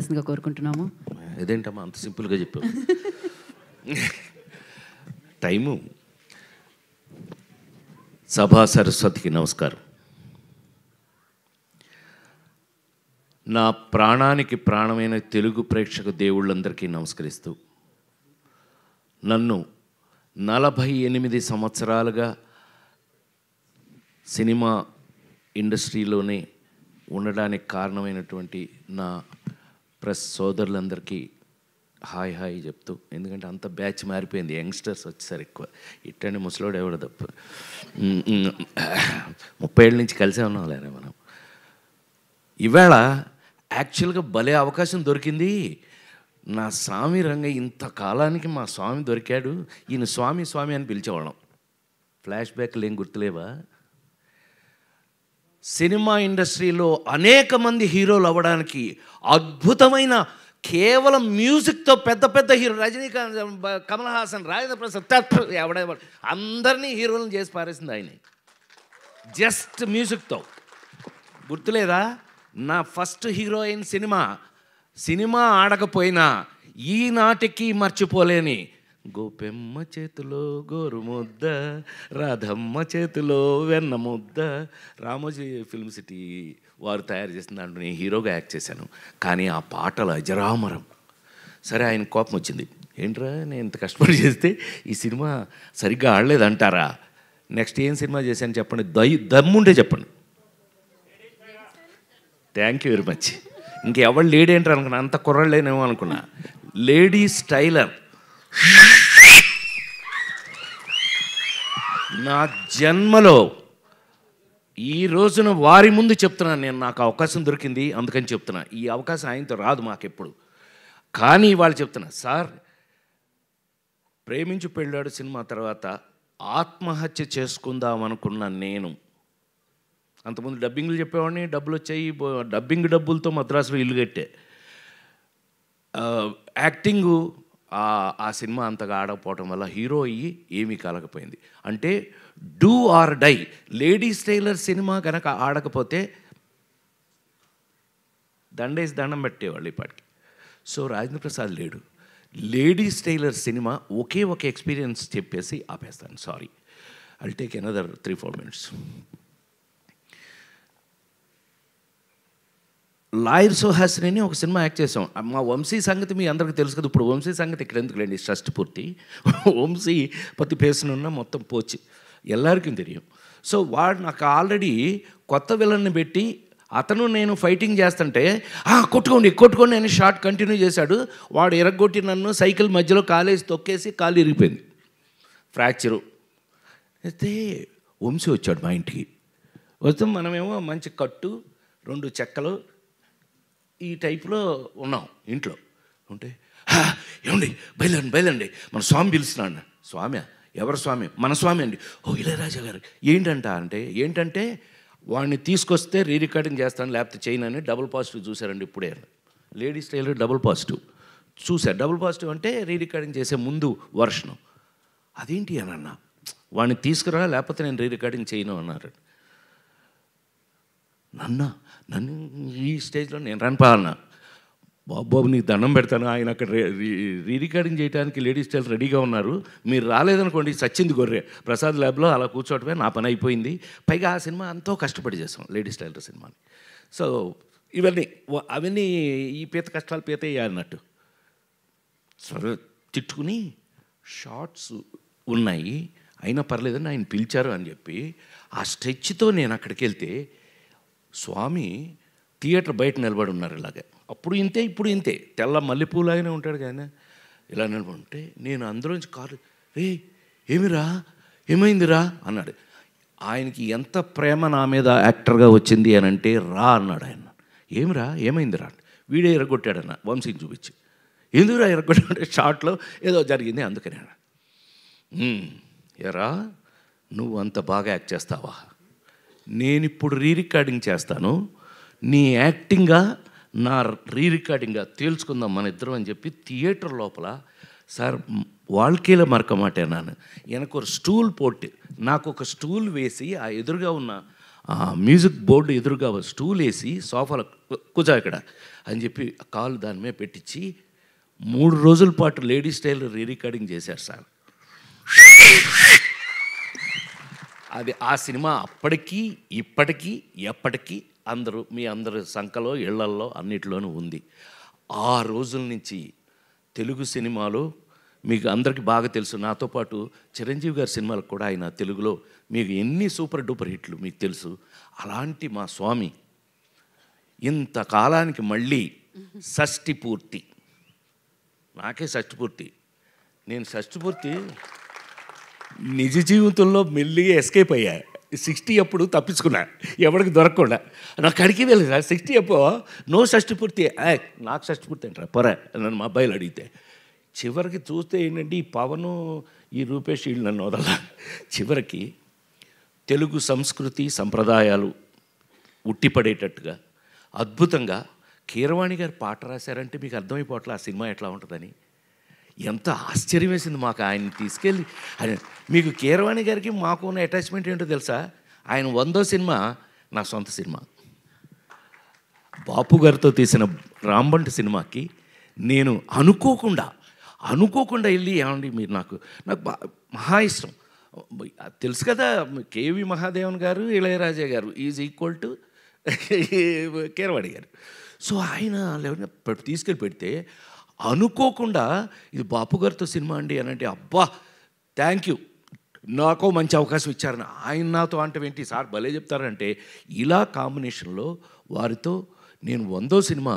మాట్లాడవలసిందిగా కోరుకుంటున్నాము. ఇదేంటమ్మా అంత సింపుల్గా చెప్పావు? టైము. సభా సరస్వతికి నమస్కారం. నా ప్రాణానికి ప్రాణమైన తెలుగు ప్రేక్షక దేవుళ్ళందరికీ నమస్కరిస్తూ, నన్ను 48 సంవత్సరాలుగా సినిమా ఇండస్ట్రీలోనే ఉండడానికి కారణమైనటువంటి నా ప్రెస్ సోదరులందరికీ హాయ్ హాయ్ చెప్తూ, ఎందుకంటే అంత బ్యాచ్ మారిపోయింది, యంగ్స్టర్స్ వచ్చేసారు ఎక్కువ. ఇట్టండి ముసలోడు ఎవడు తప్ప 30 ఏళ్ళ నుంచి కలిసే ఉన్నాం లేరా మనం. ఇవాళ యాక్చువల్గా భలే అవకాశం దొరికింది. నా స్వామి రంగ ఇంతకాలానికి మా స్వామి దొరికాడు. ఈయన స్వామి స్వామి అని పిలిచేవాళ్ళం. ఫ్లాష్ బ్యాక్లు ఏం గుర్తులేవా? సినిమా ఇండస్ట్రీలో అనేక మంది హీరోలు అవ్వడానికి అద్భుతమైన కేవలం మ్యూజిక్తో పెద్ద పెద్ద హీరో రజనీకాంత్, కమల్ హాసన్, రాజేంద్ర ప్రసాద్ ఎవడెవడు అందరినీ హీరోలను చేసి పారేసింది ఆయన. జస్ట్ మ్యూజిక్తో. గుర్తులేదా? నా ఫస్ట్ హీరోయిన్ సినిమా ఆడకపోయినా ఈనాటికి మర్చిపోలేని గోపెమ్మ చేతిలో గోరుముద్ద, రాధమ్మ చేతిలో వెన్న ముద్ద, రామోజీ ఫిల్మ్ సిటీ వారు తయారు చేసిన దాంట్లో నేను హీరోగా యాక్ట్ చేశాను. కానీ ఆ పాటలు అజరామరం. సరే, ఆయన కోపం వచ్చింది. ఏంట్రా నేను ఇంత కష్టపడి చేస్తే ఈ సినిమా సరిగ్గా ఆడలేదంటారా? నెక్స్ట్ ఏం సినిమా చేశాను చెప్పండి, దమ్ముంటే చెప్పండి. Thank you very much. ఇంకెవరు లేడీ ఏంటారు అనుకున్నా, అంత కుర్రలేనేమో అనుకున్నా. Ladies tailor. నా జన్మలో ఈ రోజున వారి ముందు చెప్తున్నాను నేను, నాకు అవకాశం దొరికింది అందుకని చెప్తున్నా. ఈ అవకాశం ఆయనతో రాదు మాకెప్పుడు. కానీ వాళ్ళు చెప్తున్నా, సార్ ప్రేమించి పెళ్ళాడు సినిమా తర్వాత ఆత్మహత్య చేసుకుందాం అనుకున్న నేను, అంతకుముందు డబ్బింగ్లు చెప్పేవాడిని, డబ్బులు వచ్చాయి, డబ్బింగ్ డబ్బులతో మద్రాసులో ఇల్లు కట్టే. యాక్టింగు ఆ సినిమా అంతగా ఆడకపోవటం వల్ల హీరో అయ్యి ఏమీ కలగపోయింది. అంటే do or die. Ladies tailor cinema కనుక ఆడకపోతే దండేసి దండం పెట్టేవాళ్ళు ఇప్పటికి. సో రాజేంద్ర ప్రసాద్ లేడు. లేడీస్ టైలర్ సినిమా ఒకే ఒక ఎక్స్పీరియన్స్ చెప్పేసి ఆపేస్తాను. Sorry, I'll take another 3-4 minutes. Lawyer Suhasini అని ఒక సినిమా యాక్ట్ చేసాం. మా వంశీ సంగతి మీ అందరికీ తెలుసు కదా. ఇప్పుడు వంశీ సంగతి ఇక్కడ ఎందుకు లేండి, ట్రస్ట్ పూర్తి. వంశీ పత్తి పేసునున్న మొత్తం పోచి ఎల్లరికీ తెలియం. సో వాడు నాకు ఆల్రెడీ కొత్త విలన్ని పెట్టి అతను నేను ఫైటింగ్ చేస్తుంటే కొట్టుకోండి అని షార్ట్ కంటిన్యూ చేశాడు. వాడు ఎరగొట్టి నన్ను సైకిల్ మధ్యలో కాలేసి తొక్కేసి కాలు ఇరిగిపోయింది, ఫ్రాక్చరు. అయితే వంశీ వచ్చాడు మా ఇంటికి. వస్తే మనమేమో మంచి కట్టు, 2 చెక్కలు ఈ టైప్లో ఉన్నాం ఇంట్లో ఉంటే, ఏమండి బయలండి మన స్వామి పిలుస్తున్నాడు. స్వామి? ఎవరు స్వామి? మన స్వామి అండి. ఓ ఇళయరాజా గారు. ఏంటంటే వాడిని తీసుకొస్తే రీ రికార్డింగ్ చేస్తాను లేకపోతే చేయనని డబుల్ పాజిటివ్ చూశారండి ఇప్పుడే. లేడీస్ టైలర్ డబుల్ పాజిటివ్ చూశారు. డబుల్ పాజిటివ్ అంటే రీ రికార్డింగ్ చేసే ముందు వర్షను. అదేంటి అని అన్నా, వాడిని తీసుకురా లేకపోతే నేను రీ రికార్డింగ్ చేయను అన్నారు. నన్ను ఈ స్టేజ్లో నేను రానిపోవాలన్నా, బాబు నీకు దండం పెడతాను, ఆయన అక్కడ రీ రికార్డింగ్ చేయడానికి లేడీస్ టైలర్ రెడీగా ఉన్నారు, మీరు రాలేదనుకోండి సచ్చింది గొర్రె. ప్రసాద్ ల్యాబ్లో అలా కూర్చోవటమే నా పని అయిపోయింది. పైగా ఆ సినిమా ఎంతో కష్టపడి చేసాం, లేడీస్ టైలర్ సినిమాని. సో అవన్నీ ఈ పీత కష్టాలు పీత అన్నట్టు సరే తిట్టుకుని, షార్ట్స్ ఉన్నాయి అయినా పర్లేదని ఆయన పిలిచారు అని చెప్పి ఆ స్ట్రెచ్తో నేను అక్కడికి వెళ్తే స్వామి థియేటర్ బయట నిలబడి ఉన్నారు ఇలాగే. అప్పుడు ఇంతే ఇప్పుడు ఇంతే, తెల్ల మల్లెపూలాగానే ఉంటాడు కానీ ఇలా నిలబడి ఉంటే నేను అందులోంచి కారు, ఏమైందిరా అన్నాడు. ఆయనకి ఎంత ప్రేమ నా మీద యాక్టర్గా వచ్చింది అని అంటే, రా అన్నాడు ఆయన. ఏమైందిరా? వీడే ఎరగొట్టాడన్న వంశీని చూపించి. ఎందుకురా ఎరగొట్టాడంటే షార్ట్లో ఏదో జరిగింది అందుకనే. ఎరా నువ్వు అంత బాగా యాక్ట్ చేస్తావా? నేనిప్పుడు రీ రికార్డింగ్ చేస్తాను, నీ యాక్టింగ్గా నా రీ రికార్డింగ్గా తేల్చుకుందాం మన ఇద్దరం అని చెప్పి థియేటర్ లోపల సార్ வாழ்க்கையில் మరక మాటే. నాకు ఒక స్టూల్ వేసి ఆ ఎదురుగా ఉన్న మ్యూజిక్ బోర్డు ఎదురుగా స్టూల్ వేసి సోఫాలో కూర్చో ఇక్కడ అని చెప్పి కాలు దాని మీద పెట్టించి 3 రోజుల పాటు లేడీ స్టైల్ రికార్డింగ్ చేశారు సార్. అది ఆ సినిమా అప్పటికీ ఇప్పటికీ ఎప్పటికీ మీ అందరి సంఖలో ఇళ్లల్లో అన్నిటిలోనూ ఉంది. ఆ రోజుల నుంచి తెలుగు సినిమాలో మీకు అందరికీ బాగా తెలుసు, నాతో పాటు చిరంజీవి గారి సినిమాలకు కూడా ఆయన తెలుగులో మీకు ఎన్ని సూపర్ డూపర్ హిట్లు మీకు తెలుసు. అలాంటి మా స్వామి ఇంతకాలానికి మళ్ళీ షష్ఠి పూర్తి, నాకే షష్ఠి పూర్తి, నేను షష్ఠి పూర్తి నిజ జీవితంలో మెల్లిగా ఎస్కేప్ అయ్యా. 60 అప్పుడు తప్పించుకున్నా, ఎవరికి దొరకకుండా. నాకు అడిగి వెళ్ళదు 60 అప్పుడు నో షష్ఠి పూర్తి, నాకు షష్ఠి పూర్తి అంటారా పొర నన్ను మా అబ్బాయిలు అడిగితే. చివరికి చూస్తే ఏంటంటే ఈ పవను ఈ రూపేష్ వీళ్ళు నన్ను వదల. చివరికి తెలుగు సంస్కృతి సంప్రదాయాలు ఉట్టిపడేటట్టుగా అద్భుతంగా కీరవాణి గారు పాట రాశారంటే మీకు అర్థమైపోవట్లే ఆ సినిమా ఎట్లా ఉంటుందని. ఎంత ఆశ్చర్యం వేసింది మాకు ఆయన తీసుకెళ్ళి. ఆయన మీకు కీరవాణి గారికి మాకు ఉన్న అటాచ్మెంట్ ఏంటో తెలుసా? ఆయన 100వ సినిమా నా సొంత సినిమా. బాపు గారితో తీసిన రాంబంటి సినిమాకి నేను అనుకోకుండా వెళ్ళి, ఏమండి మీరు నాకు మహా ఇష్టం తెలుసు కదా, కేవి మహాదేవన్ గారు ఇళయరాజా గారు ఈజ్ ఈక్వల్ టు కీరవాణి గారు. సో ఆయన తీసుకెళ్ళి పెడితే అనుకోకుండా ఇది బాపు గారితో సినిమా అండి అని అంటే, అబ్బా థ్యాంక్ యూ, నాకో మంచి అవకాశం ఇచ్చారని. ఆయన నాతో అంటే ఏంటి సార్ భలే చెప్తారంటే, ఇలా కాంబినేషన్లో వారితో నేను 100వ సినిమా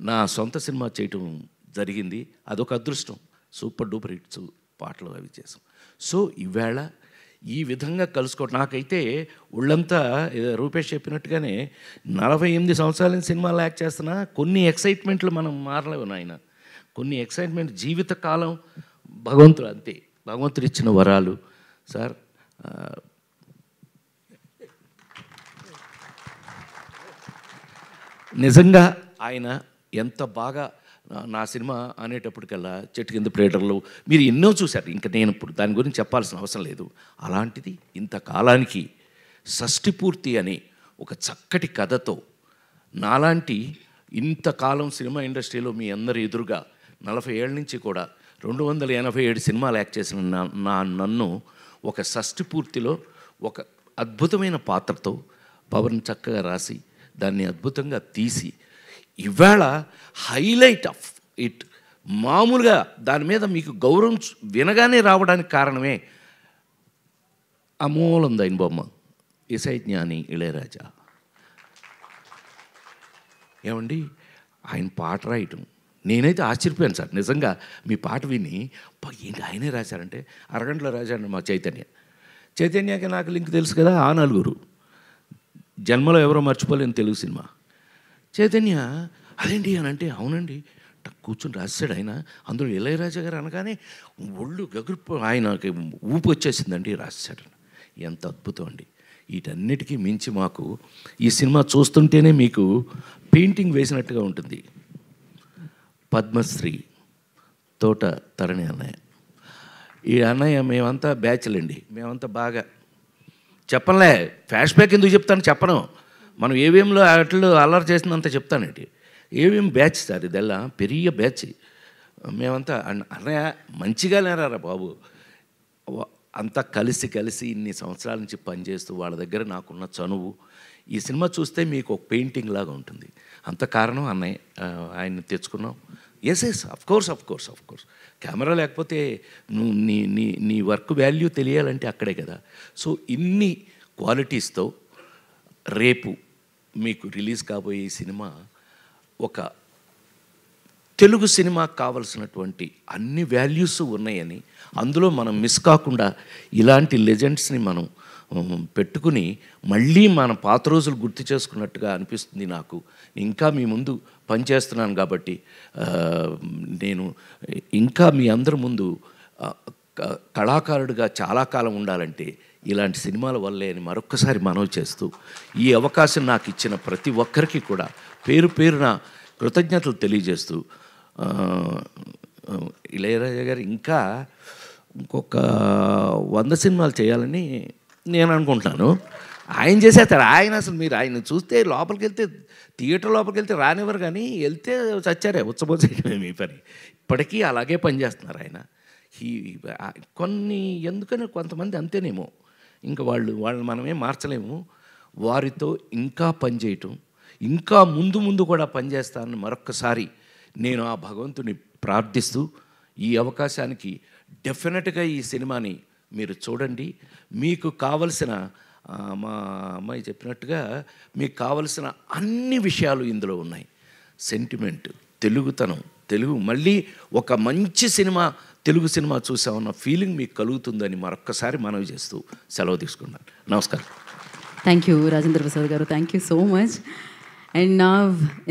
నా సొంత సినిమా చేయటం జరిగింది. అదొక అదృష్టం. సూపర్ డూపర్ హిట్స్ పాటలు అవి చేసాం. సో ఈవేళ ఈ విధంగా కలుసుకోవటం నాకైతే ఒళ్ళంతా రూపేష్ చెప్పినట్టుగానే 48 సంవత్సరాల నుంచి సినిమాలు యాక్ట్ చేస్తున్నా కొన్ని ఎక్సైట్మెంట్లు మనం మారలేవు నాయన. కొన్ని ఎక్సైట్మెంట్ జీవితకాలం భగవంతుడు అంతే, భగవంతుడు ఇచ్చిన వరాలు సార్. నిజంగా ఆయన ఎంత బాగా నా సినిమా అనేటప్పటికల్లా చెట్టు కింద ప్లేటర్లు మీరు ఎన్నో చూశారు, ఇంకా నేను ఇప్పుడు దాని గురించి చెప్పాల్సిన అవసరం లేదు. అలాంటిది ఇంతకాలానికి షష్ఠి పూర్తి అనే ఒక చక్కటి కథతో నాలాంటి ఇంతకాలం సినిమా ఇండస్ట్రీలో మీ అందరి ఎదురుగా 40 ఏళ్ళ నుంచి కూడా 287 సినిమాలు యాక్ట్ చేసిన నన్ను ఒక షష్ఠి పూర్తిలో ఒక అద్భుతమైన పాత్రతో పవన్ చక్కగా రాసి దాన్ని అద్భుతంగా తీసి ఇవాళ హైలైట్ ఆఫ్ ఇట్. మామూలుగా దాని మీద మీకు గౌరవం వినగానే రావడానికి కారణమే అమూలందైన బొమ్మ ఇసై జ్ఞాని ఇళయరాజా. ఏమండి ఆయన పాట రాయటం నేనైతే ఆశ్చర్యపోయాను సార్. నిజంగా మీ పాట విని ఏంటి ఆయనే రాశారంటే, అరగంటలో రాశాడు మా చైతన్యకి నాకు లింక్ తెలుసు కదా, ఆ నలుగురు జన్మలో ఎవరో మర్చిపోలేని తెలుగు సినిమా. చైతన్య అదేంటి అని అంటే, అవునండి కూర్చొని రాశాడు ఆయన. అందులో ఇళయరాజా గారు అనగానే ఒళ్ళు గగురు ఆయనకి ఊపు వచ్చేసిందండి, రాశాడు. ఎంత అద్భుతం అండి. వీటన్నిటికీ మించి మాకు ఈ సినిమా చూస్తుంటేనే మీకు పెయింటింగ్ వేసినట్టుగా ఉంటుంది. పద్మశ్రీ తోట తరణి అన్నయ్య, ఈ అన్నయ్య మేమంతా బ్యాచ్లండి, మేమంతా బాగా చెప్పలే. ఫ్లాష్ బ్యాక్ ఎందుకు చెప్తాను చెప్పను, మనం ఏవిఎంలో అట్లు అల్లరి చేసినంత చెప్తానండి. ఏవిఎం బ్యాచ్ సార్, ఇదెల్లా పెరియ బ్యాచ్. మేమంతా అన్నయ్య మంచిగా లేరారా బాబు, అంతా కలిసి ఇన్ని సంవత్సరాల నుంచి పనిచేస్తూ వాళ్ళ దగ్గర నాకున్న చనువు. ఈ సినిమా చూస్తే మీకు ఒక పెయింటింగ్ లాగా ఉంటుంది. అంత కారణం అన్నయ్య, ఆయన్ని తెచ్చుకున్నాం. ఎస్ అఫ్ కోర్స్ కెమెరా లేకపోతే నువ్వు నీ వర్క్ వాల్యూ తెలియాలంటే అక్కడే కదా. సో ఇన్ని క్వాలిటీస్తో రేపు మీకు రిలీజ్ కాబోయే ఈ సినిమా ఒక తెలుగు సినిమాకు కావలసినటువంటి అన్ని వాల్యూస్ ఉన్నాయని, అందులో మనం మిస్ కాకుండా ఇలాంటి లెజెండ్స్ని మనం పెట్టుకుని మళ్ళీ మన పాత రోజులు గుర్తు చేసుకున్నట్టుగా అనిపిస్తుంది నాకు. ఇంకా మీ ముందు పనిచేస్తున్నాను కాబట్టి నేను ఇంకా మీ అందరి ముందు కళాకారుడిగా చాలా కాలం ఉండాలంటే ఇలాంటి సినిమాల వల్లే అని మరొక్కసారి మనవి చేస్తూ, ఈ అవకాశం నాకు ఇచ్చిన ప్రతి ఒక్కరికి కూడా పేరున కృతజ్ఞతలు తెలియజేస్తూ, ఇళయరాజా గారు ఇంకా ఇంకొక 100 సినిమాలు చేయాలని నేను అనుకుంటున్నాను. ఆయన చేసేస్తారు. ఆయన అసలు మీరు ఆయన చూస్తే లోపలికి వెళ్తే, థియేటర్ లోపలికి వెళ్తే రానివ్వరు, కానీ వెళ్తే చచ్చారే, ఉచ్చబోసేయడమే మీ పని. ఇప్పటికీ అలాగే పనిచేస్తున్నారు ఆయన. కొన్ని ఎందుకని కొంతమంది అంతేనేమో, ఇంకా వాళ్ళు మనమేం మార్చలేము. వారితో ఇంకా పనిచేయటం, ఇంకా ముందు ముందు కూడా పనిచేస్తానని మరొక్కసారి నేను ఆ భగవంతుని ప్రార్థిస్తూ, ఈ అవకాశానికి డెఫినెట్గా ఈ సినిమాని మీరు చూడండి. మీకు కావలసిన మా అమ్మాయి చెప్పినట్టుగా మీకు కావలసిన అన్ని విషయాలు ఇందులో ఉన్నాయి. సెంటిమెంట్, తెలుగుతనం, తెలుగు మళ్ళీ ఒక మంచి సినిమా, తెలుగు సినిమా చూసామన్న ఫీలింగ్ మీకు కలుగుతుందని మరొక్కసారి మనవి చేస్తూ సెలవు తీసుకున్నాను. నమస్కారం. థ్యాంక్ యూ రాజేంద్ర ప్రసాద్ గారు, thank you so much. And నా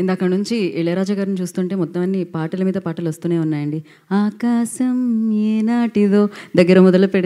ఇందాక నుంచి ఇళయరాజా గారిని చూస్తుంటే మొత్తం అన్ని పాటల మీద పాటలు వస్తూనే ఉన్నాయండి. ఆకాశం ఏనాటిదో దగ్గర మొదలు పెడితే